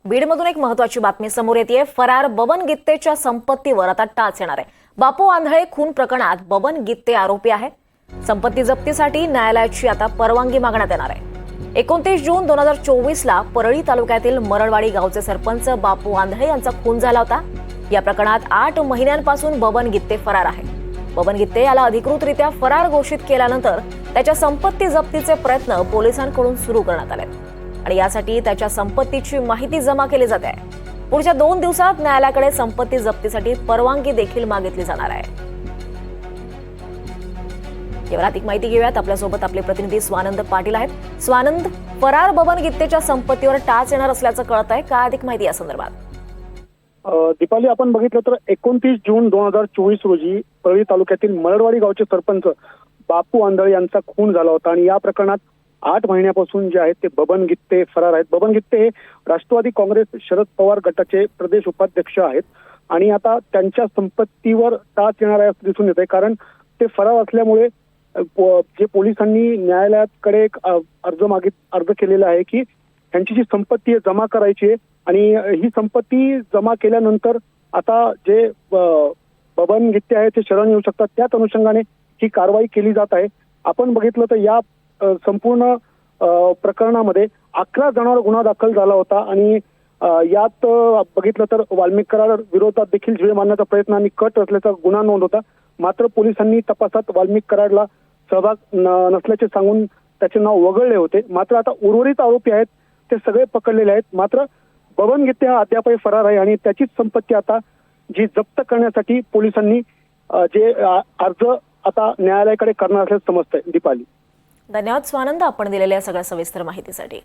बीडमधून एक महत्त्वाची बातमी समोर येते। फरार बबन गित्तेच्या संपत्तीवर आता टाच येणार आहे। बापू आंधळे खून प्रकरणात बबन गित्ते आरोपी आहे। संपत्ती जप्तीसाठी न्यायालयाची आता परवानगी मागण्यात येणार आहे। 29 जून 2024 ला परळी तालुक्यातील मरळवाडी गावचे सरपंच बापू आंधळे यांचा खून झाला होता। या प्रकरणात 8 महिन्यांपासून बबन गित्ते फरार आहे। बबन गित्ते याला अधिकृतरित्या फरार घोषित केल्यानंतर त्याच्या संपत्ती जप्तीचे प्रयत्न पोलिसांकडून सुरू करण्यात आले आणि यासाठी त्याच्या संपत्तीची माहिती जमा केली जाते आहे। पुढच्या 2 दिवसात न्यायालयाकडे संपत्ती जप्तीसाठी परवानगी देखील मागितली जाणार आहे। यावर अधिक माहिती घेऊयात। आपल्यासोबत आपले प्रतिनिधी स्वानंद पाटील आहेत। स्वानंद, फरार बबन गित्तेच्या संपत्तीवर टाच येणार असल्याचं कळत आहे का? अधिक माहिती या संदर्भात। दीपाली, आपण बघितलं तर 29 जून 2024 रोजी परळी तालुक्यातील मरळवाडी गावचे सरपंच बापू आंधळे यांचा खून झाला होता आणि या प्रकरणात 8 महिन्यापासून जे आहेत ते बबन गित्ते फरार आहेत। बबन गित्ते हे राष्ट्रवादी काँग्रेस शरद पवार गटाचे प्रदेश उपाध्यक्ष आहेत आणि आता त्यांच्या संपत्तीवर टाच येणार आहे असं दिसून येत आहे, कारण ते फरार असल्यामुळे जे पोलिसांनी न्यायालयाकडे एक अर्ज केलेला आहे की त्यांची जी संपत्ती आहे जमा करायची आहे आणि ही संपत्ती जमा केल्यानंतर आता जे बबन गित्ते आहे ते शरण येऊ शकतात, त्याच अनुषंगाने ही कारवाई केली जात आहे। आपण बघितलं तर या संपूर्ण प्रकरणामध्ये 11 जणांवर गुन्हा दाखल झाला होता आणि यात बघितलं तर वाल्मिक कराड विरोधात देखील जीवे मारण्याचा प्रयत्न आणि कट असल्याचा गुन्हा नोंद होता। मात्र पोलिसांनी तपासात वाल्मिक कराडला सहभाग नसल्याचे सांगून त्याचे नाव वगळले होते। मात्र आता उर्वरित आरोपी आहेत ते सगळे पकडलेले आहेत। मात्र बबन गित्ते हा अद्यापही फरार आहे आणि त्याचीच संपत्ती आता जी जप्त करण्यासाठी पोलिसांनी जे अर्ज आता न्यायालयाकडे करणार असल्याचं समजतंय। दीपाली, धन्यवाद स्वानंद, आपण दिलेल्या सगळ्या सविस्तर माहितीसाठी।